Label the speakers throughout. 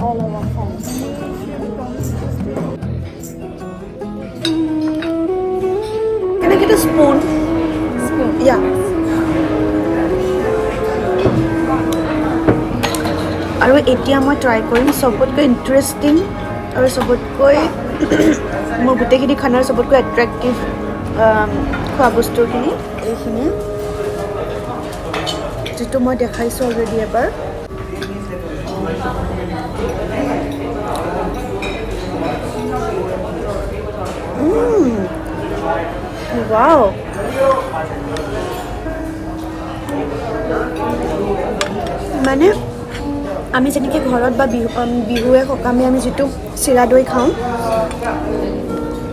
Speaker 1: all our friends. Can I get a spoon? Spoon. Yeah. আৰু এতিয়া মই try কৰিম চবতকৈ ইণ্টাৰেষ্টিং আৰু চবতকৈ মোৰ গোটেইখিনি খানাৰ চবতকৈ এট্ৰেক্টিভ খোৱা বস্তুখিনি এইখিনি যিটো মই দেখাইছোঁ অলৰেডি এবাৰ ৱাও মানে আমি যেনেকৈ ঘৰত বা বিহুৱে সকামে আমি যিটো চিৰা দৈ খাওঁ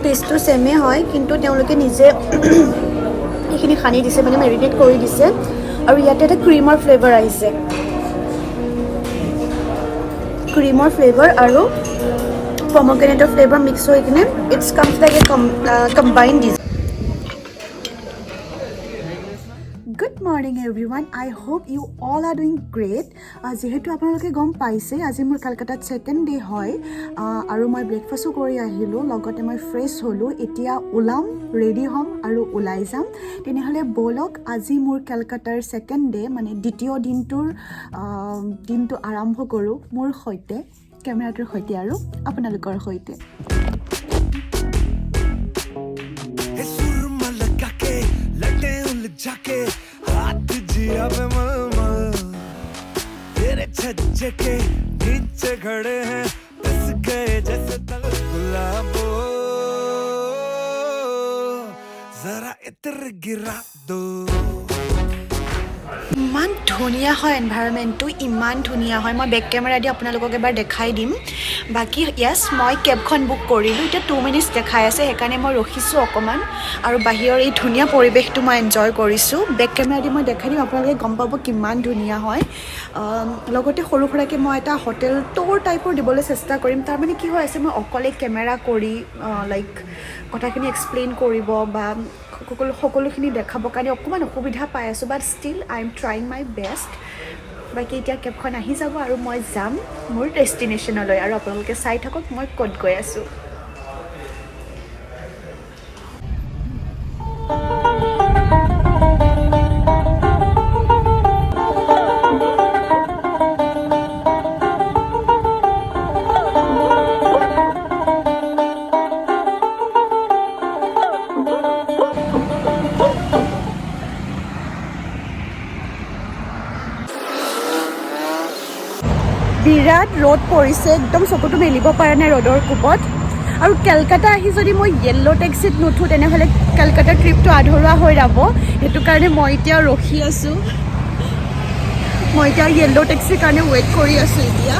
Speaker 1: টেষ্টটো ছেমে হয় কিন্তু তেওঁলোকে নিজে এইখিনি সানি দিছে মানে মেৰিনেট কৰি দিছে আৰু ইয়াতে এটা ক্ৰীমৰ ফ্লেভাৰ আহিছে ক্ৰীমৰ ফ্লেভাৰ আৰু পমগ্ৰেনেটৰ ফ্লেভাৰ মিক্স হৈ কিনে it's comes like a combined dish Good morning everyone. I hope you all are doing great. যেহেতু আপোনালোকে গম পাইছে আজি মোৰ কলকাতাত সেকেন্ড ডে হয় আৰু মই ব্ৰেকফাষ্টো কৰি আহিলোঁ লগতে মই ফ্ৰেছ হ'লোঁ এতিয়া ওলাম ৰেডি হ'ম আৰু ওলাই যাম তেনেহ'লে বলক আজি মোৰ কলকাতাৰ সেকেন্ড ডে মানে দ্বিতীয় দিনটো আৰম্ভ কৰোঁ মোৰ সৈতে কেমেৰাটোৰ সৈতে আৰু আপোনালোকৰ সৈতে
Speaker 2: जाके हाथ जिया पे मलमल तेरे छज्जे के नीचे खड़े हैं पिस गए जैसे तल गुलाबो जरा इतर गिरा दो
Speaker 1: ইমান ধুনীয়া হয় এনভাইৰনমেণ্টটো ইমান ধুনীয়া হয় মই বেক কেমেৰা দি আপোনালোকক এবাৰ দেখাই দিম বাকী য়েছ মই কেবখন বুক কৰিলোঁ এতিয়া 2 মিনিটছ দেখাই আছে সেইকাৰণে মই ৰখিছোঁ অকণমান আৰু বাহিৰৰ এই ধুনীয়া পৰিৱেশটো মই এনজয় কৰিছোঁ বেক কেমেৰা দি মই দেখাই দিম আপোনালোকে গম পাব কিমান ধুনীয়া হয় লগতে সৰু সুৰাকৈ মই এটা হোটেল ট'ৰ টাইপৰ দিবলৈ চেষ্টা কৰিম তাৰমানে কি হৈ আছে মই অকলে কেমেৰা কৰি লাইক কথাখিনি এক্সপ্লেইন কৰিব বা সকলোখিনি দেখাবৰ কাৰণে অকণমান অসুবিধা পাই আছোঁ but still I am trying my best বাকী এতিয়া কেবখন আহি যাব আৰু মই যাম মোৰ ডেষ্টিনেশ্যনলৈ আৰু আপোনালোকে চাই থাকক মই ক'ত গৈ আছোঁ বিৰাট ৰ'দ পৰিছে একদম চকুটো মেলিব পৰা নাই ৰ'দৰ কোবত আৰু কলকাতা আহি যদি মই য়েল্ল' টেক্সিত নুঠোঁ তেনেহ'লে কলকাতাৰ ট্ৰিপটো আধৰুৱা হৈ যাব সেইটো কাৰণে মই এতিয়া ৰখি আছোঁ মই এতিয়া য়েল্ল' টেক্সিৰ কাৰণে ৱেইট কৰি আছোঁ এতিয়া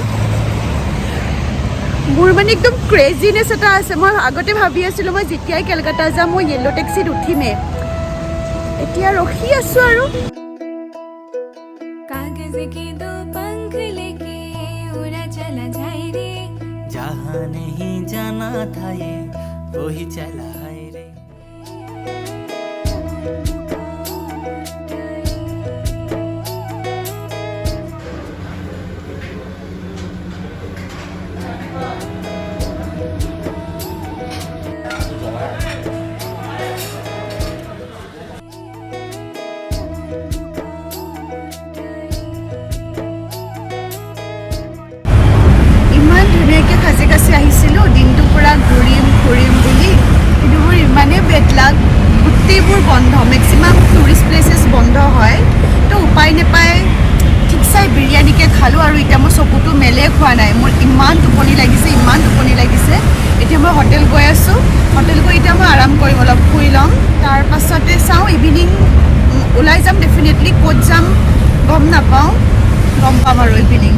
Speaker 1: মোৰ মানে একদম ক্ৰেজিনেছ এটা আছে মই আগতে ভাবি আছিলোঁ মই যেতিয়াই কলকাতা যাম মই য়েল্ল' টেক্সিত উঠিমেই এতিয়া ৰখি আছোঁ আৰু
Speaker 3: जहाँ नहीं जाना था ये वही चला है रे
Speaker 1: কাছি আহিছিলোঁ দিনটো পুৰা ঘূৰিম ফুৰিম বুলি কিন্তু মোৰ ইমানেই বেড লাগ গোটেইবোৰ বন্ধ মেক্সিমাম টুৰিষ্ট প্লেচেছ বন্ধ হয় তো উপায় নাপায় ঠিকছে বিৰিয়ানীকে খালোঁ আৰু এতিয়া মোৰ চকুটো মেলে খোৱা নাই মোৰ ইমান টোপনি লাগিছে এতিয়া মই হোটেল গৈ আছোঁ হোটেল গৈ এতিয়া মই আৰাম কৰিম অলপ শুই ল'ম তাৰপাছতে চাওঁ ইভিনিং ওলাই যাম ডেফিনেটলি ক'ত যাম গম নাপাওঁ গম পাম আৰু ইভিনিং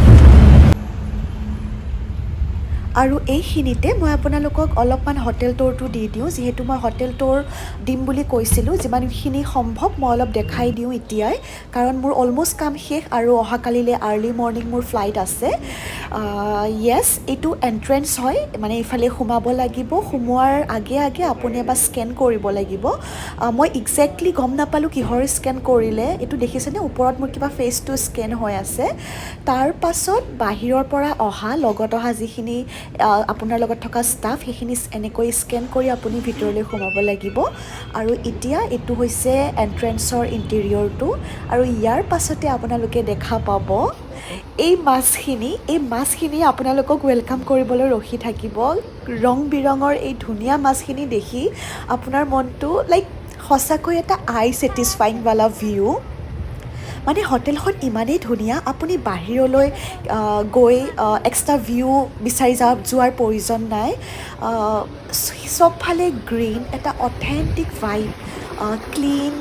Speaker 1: আৰু এইখিনিতে মই আপোনালোকক অলপমান হোটেল টুৰটো দি দিওঁ যিহেতু মই হোটেল টুৰ দিম বুলি কৈছিলোঁ যিমানখিনি সম্ভৱ মই অলপ দেখাই দিওঁ এতিয়াই কাৰণ মোৰ অলমষ্ট কাম শেষ আৰু অহাকালিলৈ আৰ্লি মৰ্ণিং মোৰ ফ্লাইট আছে য়েছ এইটো এণ্ট্ৰেঞ্চ হয় মানে ইফালে সোমাব লাগিব সোমোৱাৰ আগে আগে আপুনি এবাৰ স্কেন কৰিব লাগিব মই একজেক্টলি গম নাপালোঁ কিহৰ স্কেন কৰিলে এইটো দেখিছেনে ওপৰত মোৰ কিবা ফেচটো স্কেন হৈ আছে তাৰ পাছত বাহিৰৰ পৰা অহা লগত অহা যিখিনি আপোনাৰ লগত থকা ষ্টাফ সেইখিনি এনেকৈ স্কেন কৰি আপুনি ভিতৰলৈ সোমাব লাগিব আৰু এতিয়া এইটো হৈছে এণ্ট্ৰেঞ্চৰ ইণ্টেৰিয়ৰটো আৰু ইয়াৰ পাছতে আপোনালোকে দেখা পাব এই মাছখিনি আপোনালোকক ৱেলকাম কৰিবলৈ ৰখি থাকিব ৰং বিৰঙৰ এই ধুনীয়া মাছখিনি দেখি আপোনাৰ মনটো লাইক সঁচাকৈ এটা আই ছেটিছফাইংৱালা ভিউ মানে হোটেলখন ইমানেই ধুনীয়া আপুনি বাহিৰলৈ গৈ এক্সট্ৰা ভিউ বিচাৰি যোৱাৰ প্ৰয়োজন নাই চবফালে গ্ৰীণ এটা অথেণ্টিক ভাইব ক্লিন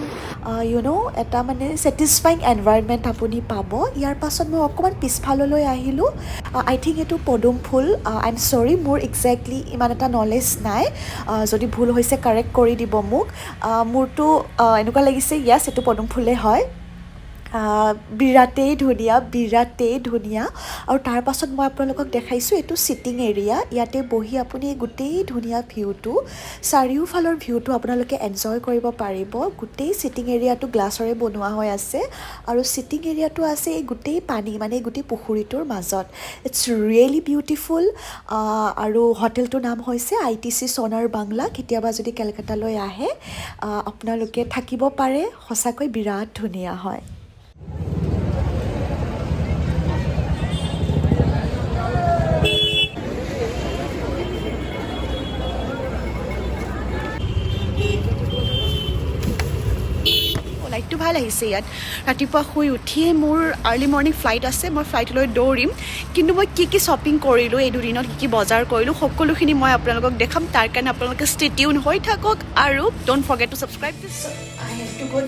Speaker 1: এটা মানে ছেটিছফাইং এনভাইৰনমেণ্ট আপুনি পাব ইয়াৰ পাছত মই অকণমান পিছফাললৈ আহিলোঁ আই থিংক এইটো পদুম ফুল আই এম চৰি মোৰ একজেক্টলি ইমান এটা নলেজ নাই যদি ভুল হৈছে কাৰেক্ট কৰি দিব মোক মোৰতো এনেকুৱা লাগিছে য়েছ এইটো পদুম ফুলেই হয় বিৰাটেই ধুনীয়া আৰু তাৰ পাছত মই আপোনালোকক দেখাইছোঁ এইটো ছিটিং এৰিয়া ইয়াতে বহি আপুনি গোটেই ধুনীয়া ভিউটো চাৰিওফালৰ ভিউটো আপোনালোকে এনজয় কৰিব পাৰিব গোটেই ছিটিং এৰিয়াটো গ্লাছৰে বনোৱা হৈ আছে আৰু ছিটিং এৰিয়াটো আছে এই গোটেই পানী মানে গোটেই পুখুৰীটোৰ মাজত ইটছ ৰিয়েলি বিউটিফুল আৰু হোটেলটোৰ নাম হৈছে ITC সোণাৰ বাংলা কেতিয়াবা যদি কলকাতালৈ আহে আপোনালোকে থাকিব পাৰে সঁচাকৈ বিৰাট ধুনীয়া হয় লাইটটো ভাল আহিছে ইয়াত ৰাতিপুৱা শুই উঠিয়ে মোৰ আৰ্লি মৰ্ণিং ফ্লাইট আছে মই ফ্লাইটলৈ দৌৰিম কিন্তু মই কি শ্বপিং কৰিলোঁ এই দুদিনত কি বজাৰ কৰিলোঁ সকলোখিনি মই আপোনালোকক দেখাম তাৰ কাৰণে আপোনালোকে ষ্টে টিউন হৈ থাকক আৰু don't forget two subscribe this I have to go